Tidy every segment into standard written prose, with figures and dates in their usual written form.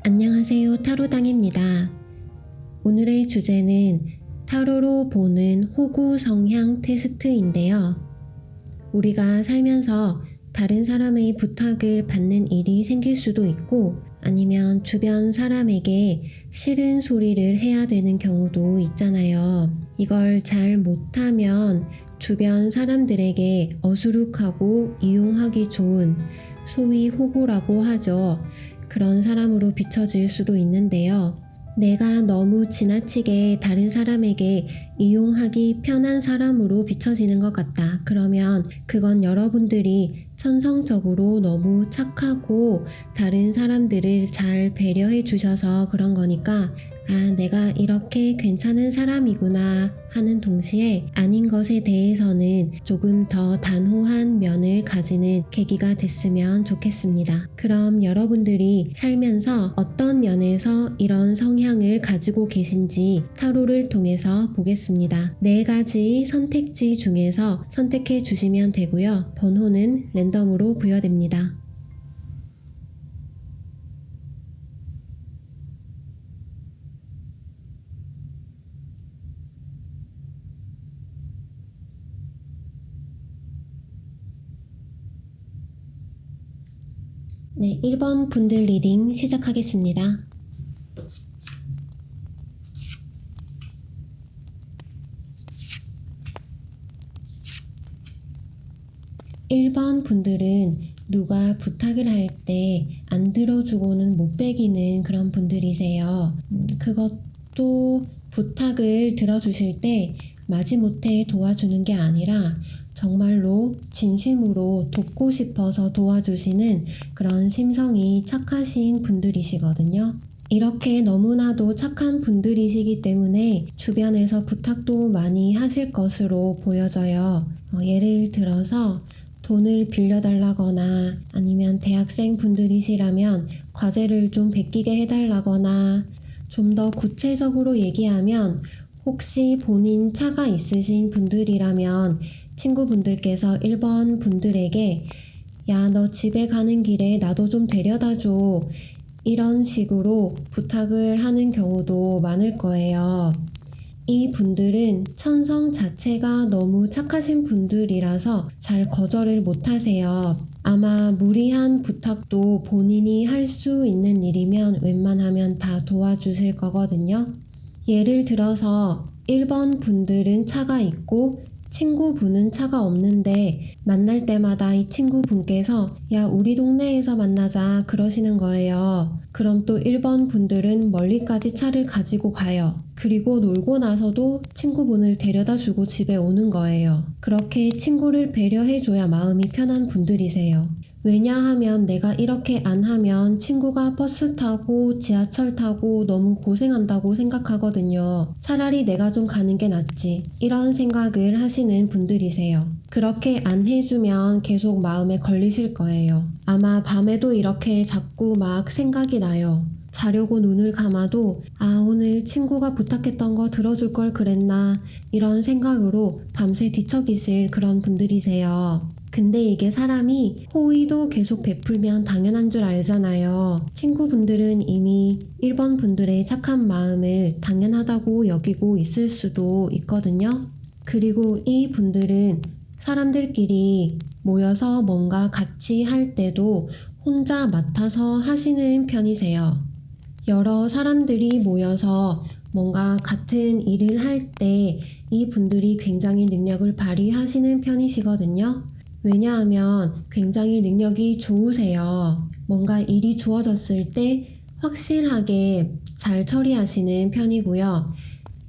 안녕하세요. 타로당입니다. 오늘의 주제는 타로로 보는 호구 성향 테스트인데요. 우리가 살면서 다른 사람의 부탁을 받는 일이 생길 수도 있고 아니면 주변 사람에게 싫은 소리를 해야 되는 경우도 있잖아요. 이걸 잘 못하면 주변 사람들에게 어수룩하고 이용하기 좋은 소위 호구라고 하죠. 그런 사람으로 비춰질 수도 있는데요. 내가 너무 지나치게 다른 사람에게 이용하기 편한 사람으로 비춰지는 것 같다. 그러면 그건 여러분들이 천성적으로 너무 착하고 다른 사람들을 잘 배려해 주셔서 그런 거니까 내가 이렇게 괜찮은 사람이구나 하는 동시에 아닌 것에 대해서는 조금 더 단호한 면을 가지는 계기가 됐으면 좋겠습니다. 그럼 여러분들이 살면서 어떤 면에서 이런 성향을 가지고 계신지 타로를 통해서 보겠습니다. 4가지 선택지 중에서 선택해 주시면 되고요. 번호는 랜덤으로 부여됩니다. 네, 1번 분들 리딩 시작하겠습니다. (1번) 분들은 누가 부탁을 할 때 안 들어주고는 못 배기는 그런 분들이세요. 그것도 부탁을 들어주실 때 마지못해 도와주는 게 아니라 정말로 진심으로 돕고 싶어서 도와주시는 그런 심성이 착하신 분들이시거든요. 이렇게 너무나도 착한 분들이시기 때문에 주변에서 부탁도 많이 하실 것으로 보여져요. 예를 들어서 돈을 빌려달라거나 아니면 대학생 분들이시라면 과제를 좀 베끼게 해달라거나 좀 더 구체적으로 얘기하면 혹시 본인 차가 있으신 분들이라면 친구분들께서 1번 분들에게 야, 너 집에 가는 길에 나도 좀 데려다줘. 이런 식으로 부탁을 하는 경우도 많을 거예요. 이 분들은 천성 자체가 너무 착하신 분들이라서 잘 거절을 못하세요. 아마 무리한 부탁도 본인이 할 수 있는 일이면 웬만하면 다 도와주실 거거든요. 예를 들어서 1번 분들은 차가 있고 친구분은 차가 없는데 만날 때마다 이 친구분께서 야, 우리 동네에서 만나자 그러시는 거예요. 그럼 또 1번 분들은 멀리까지 차를 가지고 가요. 그리고 놀고 나서도 친구분을 데려다 주고 집에 오는 거예요. 그렇게 친구를 배려해줘야 마음이 편한 분들이세요. 왜냐하면 내가 이렇게 안 하면 친구가 버스 타고 지하철 타고 너무 고생한다고 생각하거든요. 차라리 내가 좀 가는 게 낫지. 이런 생각을 하시는 분들이세요. 그렇게 안 해주면 계속 마음에 걸리실 거예요. 아마 밤에도 이렇게 자꾸 막 생각이 나요. 자려고 눈을 감아도 오늘 친구가 부탁했던 거 들어줄 걸 그랬나 이런 생각으로 밤새 뒤척이실 그런 분들이세요. 근데 이게 사람이 호의도 계속 베풀면 당연한 줄 알잖아요. 친구분들은 이미 1번 분들의 착한 마음을 당연하다고 여기고 있을 수도 있거든요. 그리고 이 분들은 사람들끼리 모여서 뭔가 같이 할 때도 혼자 맡아서 하시는 편이세요. 여러 사람들이 모여서 뭔가 같은 일을 할 때 이 분들이 굉장히 능력을 발휘하시는 편이시거든요. 왜냐하면 굉장히 능력이 좋으세요. 뭔가 일이 주어졌을 때 확실하게 잘 처리하시는 편이고요.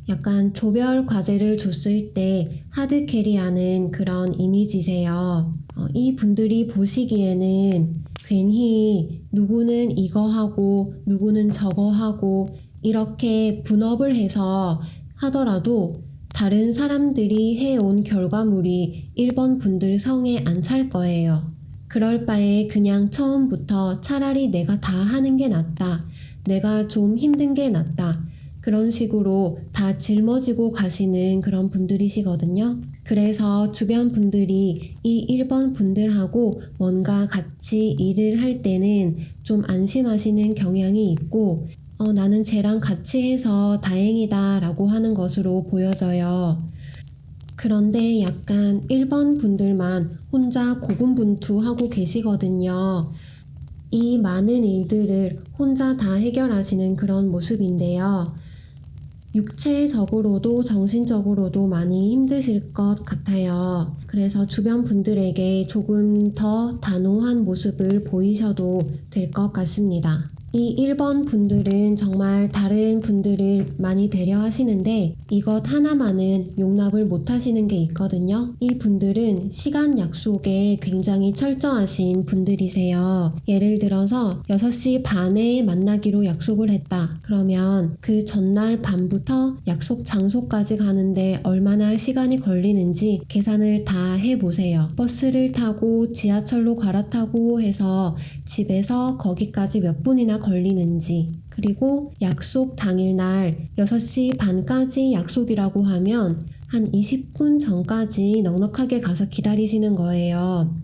약간 조별 과제를 줬을 때 하드 캐리하는 그런 이미지세요. 이 분들이 보시기에는 괜히 누구는 이거 하고 누구는 저거 하고 이렇게 분업을 해서 하더라도 다른 사람들이 해온 결과물이 1번 분들 성에 안 찰 거예요. 그럴 바에 그냥 처음부터 차라리 내가 다 하는 게 낫다. 내가 좀 힘든 게 낫다. 그런 식으로 다 짊어지고 가시는 그런 분들이시거든요. 그래서 주변 분들이 이 1번 분들하고 뭔가 같이 일을 할 때는 좀 안심하시는 경향이 있고 나는 쟤랑 같이 해서 다행이다 라고 하는 것으로 보여져요. 그런데 약간 1번 분들만 혼자 고군분투하고 계시거든요. 이 많은 일들을 혼자 다 해결하시는 그런 모습인데요. 육체적으로도 정신적으로도 많이 힘드실 것 같아요. 그래서 주변 분들에게 조금 더 단호한 모습을 보이셔도 될 것 같습니다. 이 1번 분들은 정말 다른 분들을 많이 배려하시는데 이것 하나만은 용납을 못 하시는 게 있거든요. 이 분들은 시간 약속에 굉장히 철저하신 분들이세요. 예를 들어서 6시 반에 만나기로 약속을 했다. 그러면 그 전날 밤부터 약속 장소까지 가는데 얼마나 시간이 걸리는지 계산을 다 해보세요. 버스를 타고 지하철로 갈아타고 해서 집에서 거기까지 몇 분이나 걸리는지, 그리고 약속 당일날 6시 반까지 약속이라고 하면 한 20분 전까지 넉넉하게 가서 기다리시는 거예요.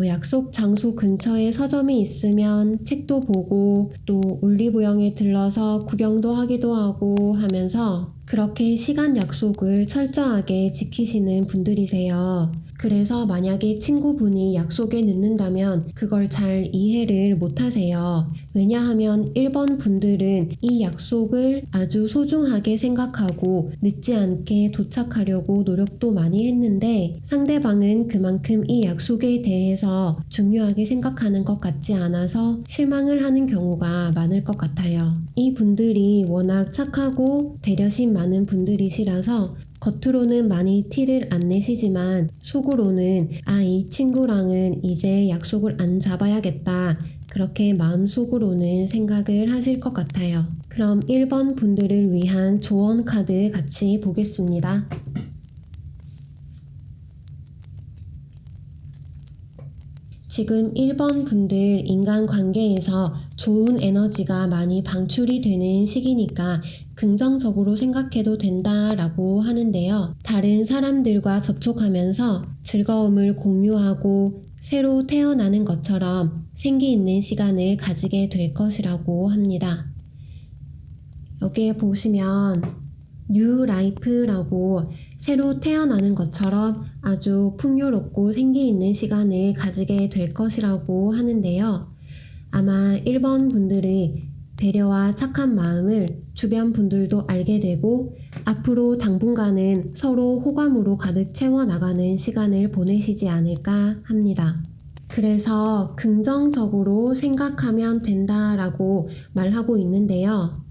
약속 장소 근처에 서점이 있으면 책도 보고 또 올리브영에 들러서 구경도 하기도 하고 하면서 그렇게 시간 약속을 철저하게 지키시는 분들이세요. 그래서 만약에 친구분이 약속에 늦는다면 그걸 잘 이해를 못하세요. 왜냐하면 1번 분들은 이 약속을 아주 소중하게 생각하고 늦지 않게 도착하려고 노력도 많이 했는데 상대방은 그만큼 이 약속에 대해서 중요하게 생각하는 것 같지 않아서 실망을 하는 경우가 많을 것 같아요. 이 분들이 워낙 착하고 배려심 많은 분들이시라서 겉으로는 많이 티를 안 내시지만 속으로는 이 친구랑은 이제 약속을 안 잡아야겠다. 그렇게 마음속으로는 생각을 하실 것 같아요. 그럼 1번 분들을 위한 조언 카드 같이 보겠습니다. 지금 1번 분들 인간관계에서 좋은 에너지가 많이 방출이 되는 시기니까 긍정적으로 생각해도 된다라고 하는데요. 다른 사람들과 접촉하면서 즐거움을 공유하고 새로 태어나는 것처럼 생기 있는 시간을 가지게 될 것이라고 합니다. 여기에 보시면 뉴 라이프라고 새로 태어나는 것처럼 아주 풍요롭고 생기 있는 시간을 가지게 될 것이라고 하는데요. 아마 1번 분들이 배려와 착한 마음을 주변 분들도 알게 되고 앞으로 당분간은 서로 호감으로 가득 채워나가는 시간을 보내시지 않을까 합니다. 그래서 긍정적으로 생각하면 된다라고 말하고 있는데요.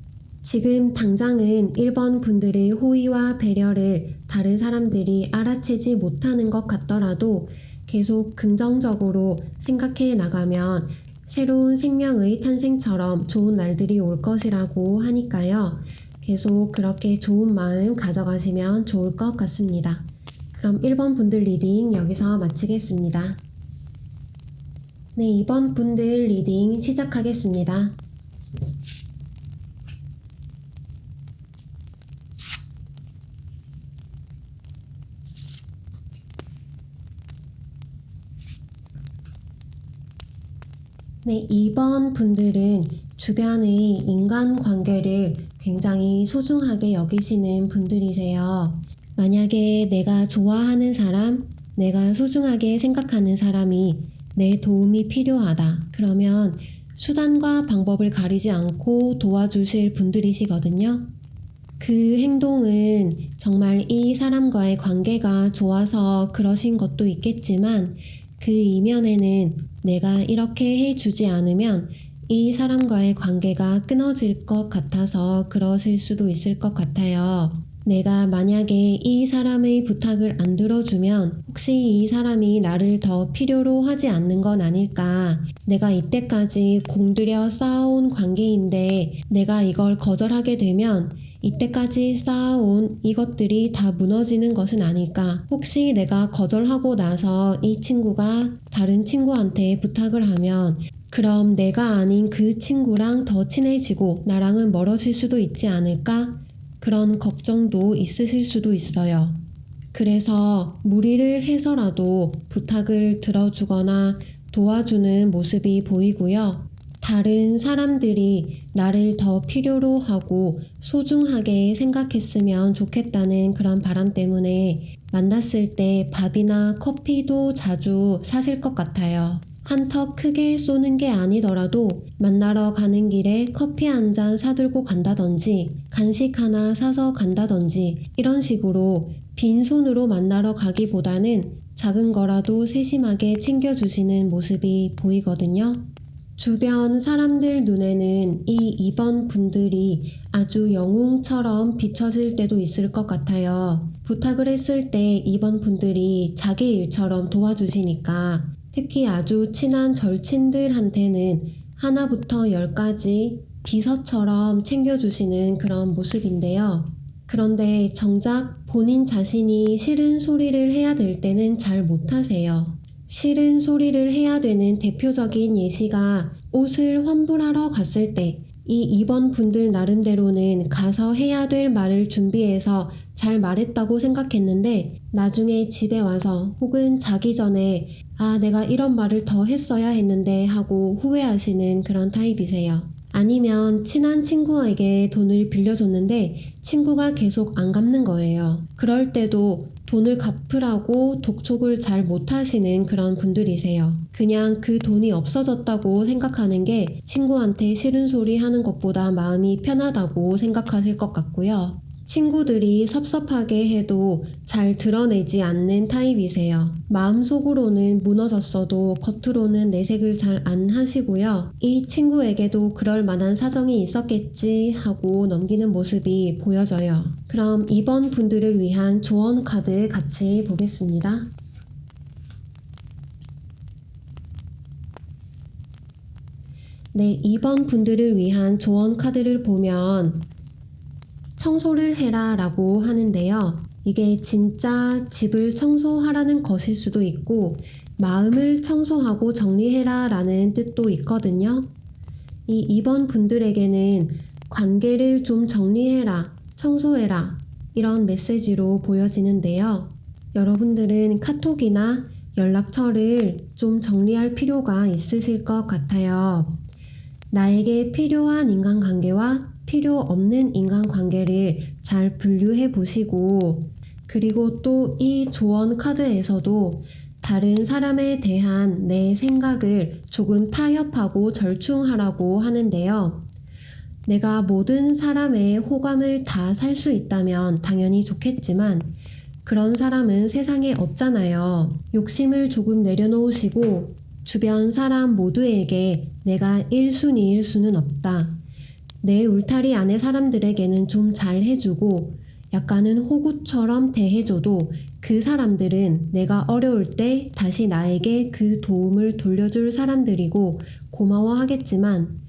지금 당장은 1번 분들의 호의와 배려를 다른 사람들이 알아채지 못하는 것 같더라도 계속 긍정적으로 생각해 나가면 새로운 생명의 탄생처럼 좋은 날들이 올 것이라고 하니까요. 계속 그렇게 좋은 마음 가져가시면 좋을 것 같습니다. 그럼 1번 분들 리딩 여기서 마치겠습니다. 네, 2번 분들 리딩 시작하겠습니다. 네, 2번 분들은 주변의 인간관계를 굉장히 소중하게 여기시는 분들이세요. 만약에 내가 좋아하는 사람, 내가 소중하게 생각하는 사람이 내 도움이 필요하다. 그러면 수단과 방법을 가리지 않고 도와주실 분들이시거든요. 그 행동은 정말 이 사람과의 관계가 좋아서 그러신 것도 있겠지만 그 이면에는 내가 이렇게 해주지 않으면 이 사람과의 관계가 끊어질 것 같아서 그러실 수도 있을 것 같아요. 내가 만약에 이 사람의 부탁을 안 들어주면 혹시 이 사람이 나를 더 필요로 하지 않는 건 아닐까? 내가 이때까지 공들여 쌓아온 관계인데 내가 이걸 거절하게 되면 이때까지 쌓아온 이것들이 다 무너지는 것은 아닐까? 혹시 내가 거절하고 나서 이 친구가 다른 친구한테 부탁을 하면 그럼 내가 아닌 그 친구랑 더 친해지고 나랑은 멀어질 수도 있지 않을까? 그런 걱정도 있으실 수도 있어요. 그래서 무리를 해서라도 부탁을 들어주거나 도와주는 모습이 보이고요. 다른 사람들이 나를 더 필요로 하고 소중하게 생각했으면 좋겠다는 그런 바람 때문에 만났을 때 밥이나 커피도 자주 사실 것 같아요. 한턱 크게 쏘는 게 아니더라도 만나러 가는 길에 커피 한 잔 사들고 간다든지 간식 하나 사서 간다든지 이런 식으로 빈손으로 만나러 가기보다는 작은 거라도 세심하게 챙겨주시는 모습이 보이거든요. 주변 사람들 눈에는 이 2번 분들이 아주 영웅처럼 비춰질 때도 있을 것 같아요. 부탁을 했을 때 2번 분들이 자기 일처럼 도와주시니까 특히 아주 친한 절친들한테는 하나부터 열까지 비서처럼 챙겨주시는 그런 모습인데요. 그런데 정작 본인 자신이 싫은 소리를 해야 될 때는 잘 못하세요. 싫은 소리를 해야 되는 대표적인 예시가 옷을 환불하러 갔을 때 이 2번 분들 나름대로는 가서 해야 될 말을 준비해서 잘 말했다고 생각했는데 나중에 집에 와서 혹은 자기 전에 내가 이런 말을 더 했어야 했는데 하고 후회하시는 그런 타입이세요. 아니면 친한 친구에게 돈을 빌려줬는데 친구가 계속 안 갚는 거예요. 그럴 때도 돈을 갚으라고 독촉을 잘 못하시는 그런 분들이세요. 그냥 그 돈이 없어졌다고 생각하는 게 친구한테 싫은 소리 하는 것보다 마음이 편하다고 생각하실 것 같고요. 친구들이 섭섭하게 해도 잘 드러내지 않는 타입이세요. 마음속으로는 무너졌어도 겉으로는 내색을 잘 안 하시고요. 이 친구에게도 그럴 만한 사정이 있었겠지 하고 넘기는 모습이 보여져요. 그럼 2번 분들을 위한 조언 카드 같이 보겠습니다. 네, 2번 분들을 위한 조언 카드를 보면 청소를 해라 라고 하는데요. 이게 진짜 집을 청소하라는 것일 수도 있고 마음을 청소하고 정리해라 라는 뜻도 있거든요. 이 2번 분들에게는 관계를 좀 정리해라, 청소해라 이런 메시지로 보여지는데요. 여러분들은 카톡이나 연락처를 좀 정리할 필요가 있으실 것 같아요. 나에게 필요한 인간관계와 필요 없는 인간관계를 잘 분류해 보시고 그리고 또 이 조언 카드에서도 다른 사람에 대한 내 생각을 조금 타협하고 절충하라고 하는데요. 내가 모든 사람의 호감을 다 살 수 있다면 당연히 좋겠지만 그런 사람은 세상에 없잖아요. 욕심을 조금 내려놓으시고 주변 사람 모두에게 내가 1순위일 수는 없다. 내 울타리 안의 사람들에게는 좀 잘 해주고 약간은 호구처럼 대해줘도 그 사람들은 내가 어려울 때 다시 나에게 그 도움을 돌려줄 사람들이고 고마워하겠지만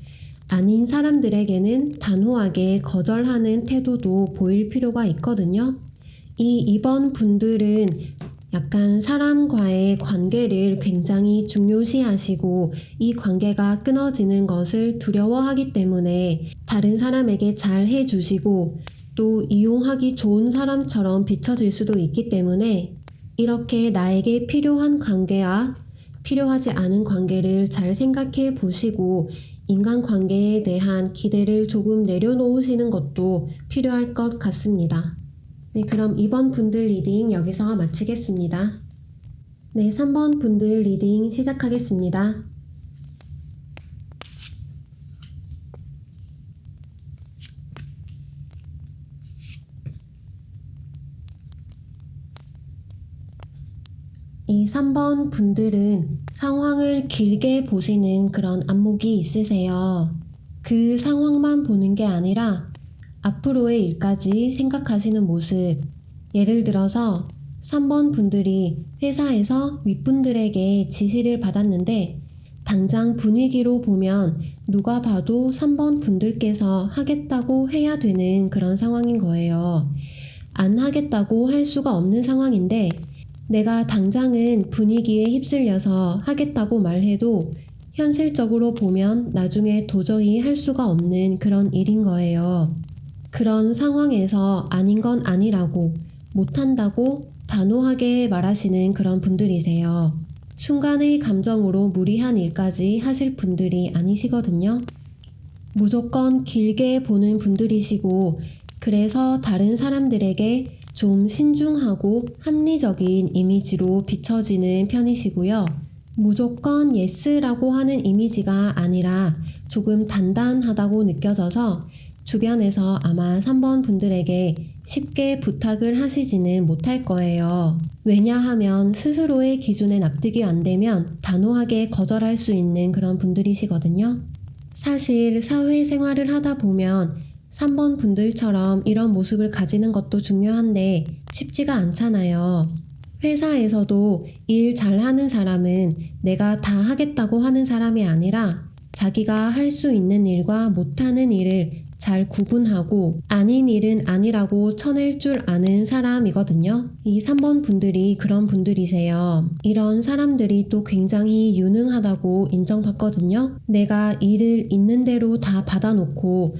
아닌 사람들에게는 단호하게 거절하는 태도도 보일 필요가 있거든요. 이 2번 분들은 약간 사람과의 관계를 굉장히 중요시하시고 이 관계가 끊어지는 것을 두려워하기 때문에 다른 사람에게 잘 해주시고 또 이용하기 좋은 사람처럼 비춰질 수도 있기 때문에 이렇게 나에게 필요한 관계와 필요하지 않은 관계를 잘 생각해 보시고 인간관계에 대한 기대를 조금 내려놓으시는 것도 필요할 것 같습니다. 네, 그럼 2번 분들 리딩 여기서 마치겠습니다. 네, 3번 분들 리딩 시작하겠습니다. 이 3번 분들은 상황을 길게 보시는 그런 안목이 있으세요. 그 상황만 보는 게 아니라 앞으로의 일까지 생각하시는 모습. 예를 들어서 3번 분들이 회사에서 윗분들에게 지시를 받았는데 당장 분위기로 보면 누가 봐도 3번 분들께서 하겠다고 해야 되는 그런 상황인 거예요. 안 하겠다고 할 수가 없는 상황인데 내가 당장은 분위기에 휩쓸려서 하겠다고 말해도 현실적으로 보면 나중에 도저히 할 수가 없는 그런 일인 거예요. 그런 상황에서 아닌 건 아니라고, 못한다고 단호하게 말하시는 그런 분들이세요. 순간의 감정으로 무리한 일까지 하실 분들이 아니시거든요. 무조건 길게 보는 분들이시고 그래서 다른 사람들에게 좀 신중하고 합리적인 이미지로 비춰지는 편이시고요. 무조건 예스라고 하는 이미지가 아니라 조금 단단하다고 느껴져서 주변에서 아마 3번 분들에게 쉽게 부탁을 하시지는 못할 거예요. 왜냐하면 스스로의 기준에 납득이 안 되면 단호하게 거절할 수 있는 그런 분들이시거든요. 사실 사회생활을 하다 보면 3번 분들처럼 이런 모습을 가지는 것도 중요한데 쉽지가 않잖아요. 회사에서도 일 잘하는 사람은 내가 다 하겠다고 하는 사람이 아니라 자기가 할 수 있는 일과 못하는 일을 잘 구분하고 아닌 일은 아니라고 쳐낼 줄 아는 사람이거든요. 이 3번 분들이 그런 분들이세요. 이런 사람들이 또 굉장히 유능하다고 인정받거든요. 내가 일을 있는 대로 다 받아놓고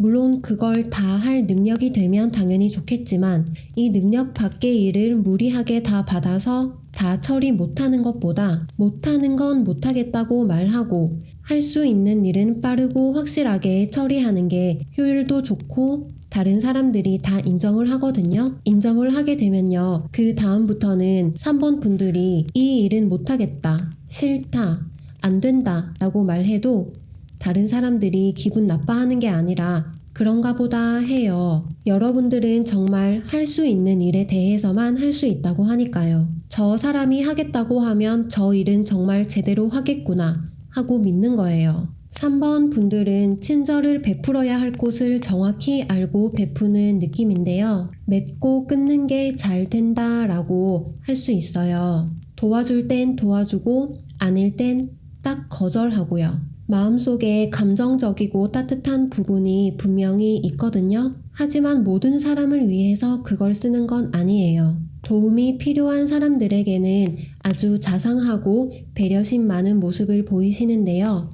물론 그걸 다 할 능력이 되면 당연히 좋겠지만 이 능력 밖의 일을 무리하게 다 받아서 다 처리 못하는 것보다 못하는 건 못하겠다고 말하고 할 수 있는 일은 빠르고 확실하게 처리하는 게 효율도 좋고 다른 사람들이 다 인정을 하거든요. 인정을 하게 되면요. 그 다음부터는 3번 분들이 이 일은 못하겠다, 싫다, 안 된다 라고 말해도 다른 사람들이 기분 나빠하는 게 아니라 그런가 보다 해요. 여러분들은 정말 할 수 있는 일에 대해서만 할 수 있다고 하니까요. 저 사람이 하겠다고 하면 저 일은 정말 제대로 하겠구나 하고 믿는 거예요. 3번 분들은 친절을 베풀어야 할 곳을 정확히 알고 베푸는 느낌인데요. 맺고 끊는 게 잘 된다 라고 할 수 있어요. 도와줄 땐 도와주고 아닐 땐 딱 거절하고요. 마음속에 감정적이고 따뜻한 부분이 분명히 있거든요. 하지만 모든 사람을 위해서 그걸 쓰는 건 아니에요. 도움이 필요한 사람들에게는 아주 자상하고 배려심 많은 모습을 보이시는데요.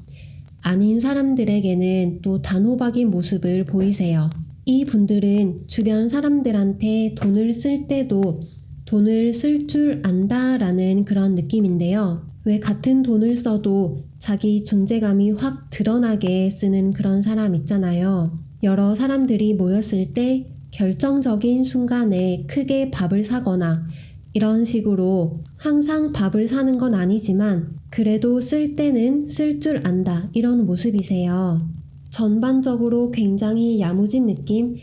아닌 사람들에게는 또 단호박인 모습을 보이세요. 이 분들은 주변 사람들한테 돈을 쓸 때도 돈을 쓸 줄 안다라는 그런 느낌인데요. 왜 같은 돈을 써도 자기 존재감이 확 드러나게 쓰는 그런 사람 있잖아요. 여러 사람들이 모였을 때 결정적인 순간에 크게 밥을 사거나 이런 식으로 항상 밥을 사는 건 아니지만 그래도 쓸 때는 쓸 줄 안다 이런 모습이세요. 전반적으로 굉장히 야무진 느낌,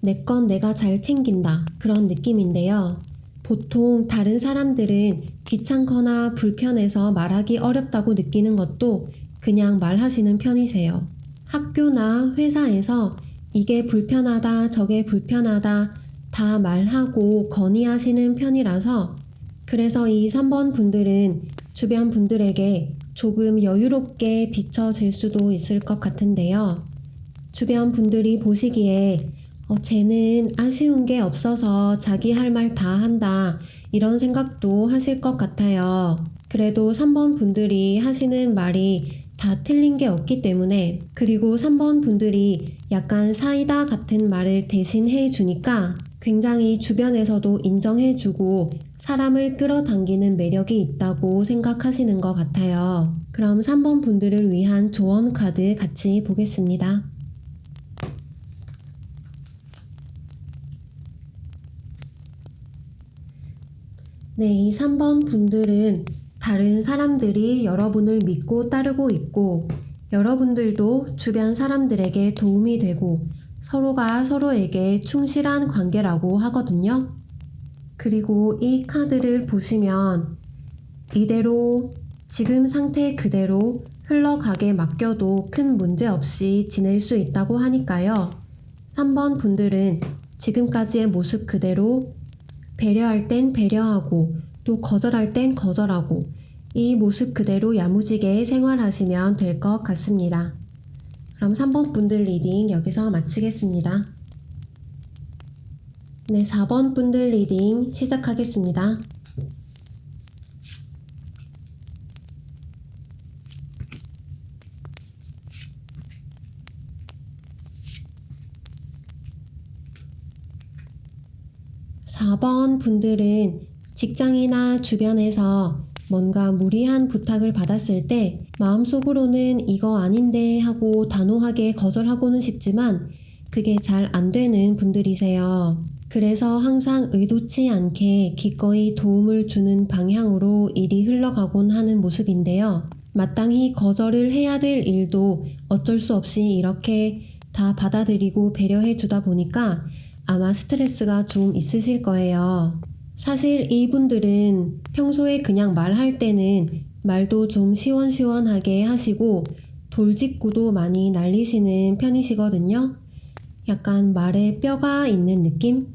내 건 내가 잘 챙긴다 그런 느낌인데요. 보통 다른 사람들은 귀찮거나 불편해서 말하기 어렵다고 느끼는 것도 그냥 말하시는 편이세요. 학교나 회사에서 이게 불편하다, 저게 불편하다 다 말하고 건의하시는 편이라서 그래서 이 3번 분들은 주변 분들에게 조금 여유롭게 비춰질 수도 있을 것 같은데요. 주변 분들이 보시기에 쟤는 아쉬운 게 없어서 자기 할 말 다 한다 이런 생각도 하실 것 같아요. 그래도 3번 분들이 하시는 말이 다 틀린 게 없기 때문에 그리고 3번 분들이 약간 사이다 같은 말을 대신 해주니까 굉장히 주변에서도 인정해주고 사람을 끌어당기는 매력이 있다고 생각하시는 것 같아요. 그럼 3번 분들을 위한 조언 카드 같이 보겠습니다. 네, 이 3번 분들은 다른 사람들이 여러분을 믿고 따르고 있고 여러분들도 주변 사람들에게 도움이 되고 서로가 서로에게 충실한 관계라고 하거든요. 그리고 이 카드를 보시면 이대로 지금 상태 그대로 흘러가게 맡겨도 큰 문제 없이 지낼 수 있다고 하니까요. 3번 분들은 지금까지의 모습 그대로 배려할 땐 배려하고 또 거절할 땐 거절하고 이 모습 그대로 야무지게 생활하시면 될 것 같습니다. 그럼 3번 분들 리딩 여기서 마치겠습니다. 네, 4번 분들 리딩 시작하겠습니다. (4번) 분들은 직장이나 주변에서 뭔가 무리한 부탁을 받았을 때 마음속으로는 이거 아닌데 하고 단호하게 거절하고는 싶지만 그게 잘 안 되는 분들이세요. 그래서 항상 의도치 않게 기꺼이 도움을 주는 방향으로 일이 흘러가곤 하는 모습인데요. 마땅히 거절을 해야 될 일도 어쩔 수 없이 이렇게 다 받아들이고 배려해 주다 보니까 아마 스트레스가 좀 있으실 거예요. 사실 이분들은 평소에 그냥 말할 때는 말도 좀 시원시원하게 하시고 돌직구도 많이 날리시는 편이시거든요. 약간 말에 뼈가 있는 느낌?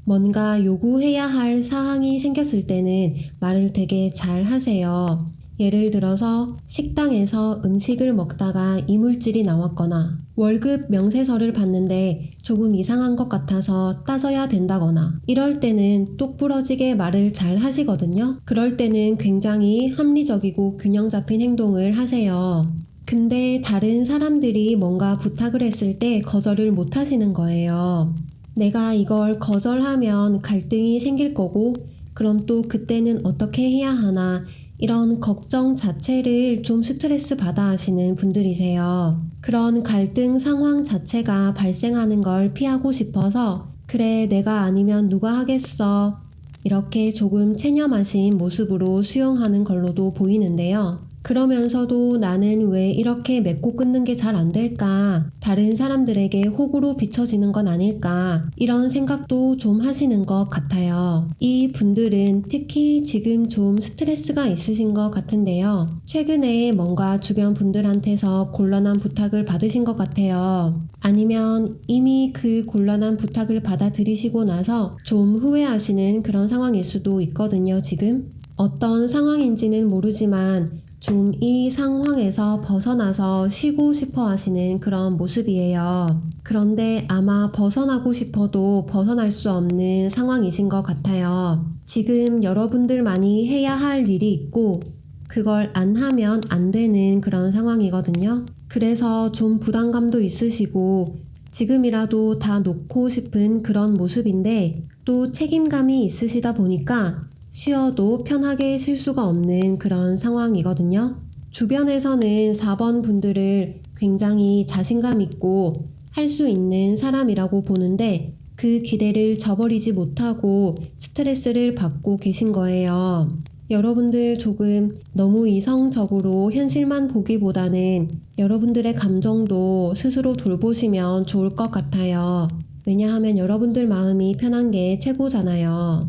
뭔가 요구해야 할 사항이 생겼을 때는 말을 되게 잘 하세요. 예를 들어서 식당에서 음식을 먹다가 이물질이 나왔거나 월급 명세서를 봤는데 조금 이상한 것 같아서 따져야 된다거나 이럴 때는 똑부러지게 말을 잘 하시거든요. 그럴 때는 굉장히 합리적이고 균형 잡힌 행동을 하세요. 근데 다른 사람들이 뭔가 부탁을 했을 때 거절을 못 하시는 거예요. 내가 이걸 거절하면 갈등이 생길 거고 그럼 또 그때는 어떻게 해야 하나 이런 걱정 자체를 좀 스트레스 받아 하시는 분들이세요. 그런 갈등 상황 자체가 발생하는 걸 피하고 싶어서 그래 내가 아니면 누가 하겠어 이렇게 조금 체념하신 모습으로 수용하는 걸로도 보이는데요. 그러면서도 나는 왜 이렇게 맺고 끊는 게 잘 안 될까? 다른 사람들에게 호구로 비춰지는 건 아닐까? 이런 생각도 좀 하시는 것 같아요. 이 분들은 특히 지금 좀 스트레스가 있으신 것 같은데요. 최근에 뭔가 주변 분들한테서 곤란한 부탁을 받으신 것 같아요. 아니면 이미 그 곤란한 부탁을 받아들이시고 나서 좀 후회하시는 그런 상황일 수도 있거든요, 지금. 어떤 상황인지는 모르지만 좀 이 상황에서 벗어나서 쉬고 싶어 하시는 그런 모습이에요. 그런데 아마 벗어나고 싶어도 벗어날 수 없는 상황이신 것 같아요. 지금 여러분들만이 해야 할 일이 있고 그걸 안 하면 안 되는 그런 상황이거든요. 그래서 좀 부담감도 있으시고 지금이라도 다 놓고 싶은 그런 모습인데 또 책임감이 있으시다 보니까 쉬어도 편하게 쉴 수가 없는 그런 상황이거든요. 주변에서는 4번 분들을 굉장히 자신감 있고 할 수 있는 사람이라고 보는데 그 기대를 저버리지 못하고 스트레스를 받고 계신 거예요. 여러분들 조금 너무 이성적으로 현실만 보기보다는 여러분들의 감정도 스스로 돌보시면 좋을 것 같아요. 왜냐하면 여러분들 마음이 편한 게 최고잖아요.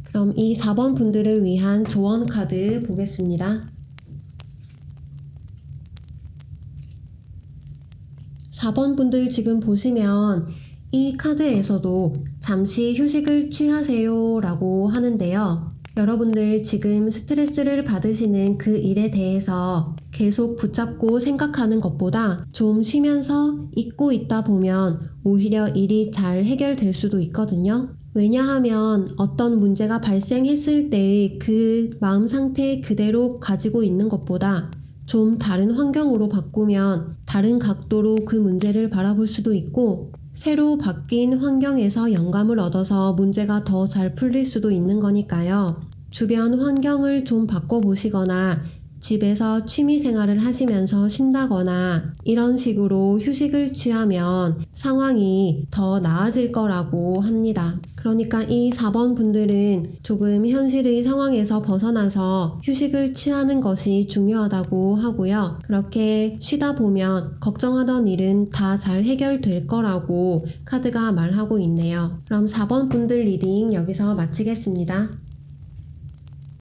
그럼 이 4번 분들을 위한 조언 카드 보겠습니다. 4번 분들 지금 보시면 이 카드에서도 잠시 휴식을 취하세요 라고 하는데요. 여러분들 지금 스트레스를 받으시는 그 일에 대해서 계속 붙잡고 생각하는 것보다 좀 쉬면서 잊고 있다 보면 오히려 일이 잘 해결될 수도 있거든요. 왜냐하면 어떤 문제가 발생했을 때의 그 마음 상태 그대로 가지고 있는 것보다 좀 다른 환경으로 바꾸면 다른 각도로 그 문제를 바라볼 수도 있고 새로 바뀐 환경에서 영감을 얻어서 문제가 더 잘 풀릴 수도 있는 거니까요. 주변 환경을 좀 바꿔보시거나 집에서 취미 생활을 하시면서 쉰다거나 이런 식으로 휴식을 취하면 상황이 더 나아질 거라고 합니다. 그러니까 이 4번 분들은 조금 현실의 상황에서 벗어나서 휴식을 취하는 것이 중요하다고 하고요. 그렇게 쉬다 보면 걱정하던 일은 다 잘 해결될 거라고 카드가 말하고 있네요. 그럼 4번 분들 리딩 여기서 마치겠습니다.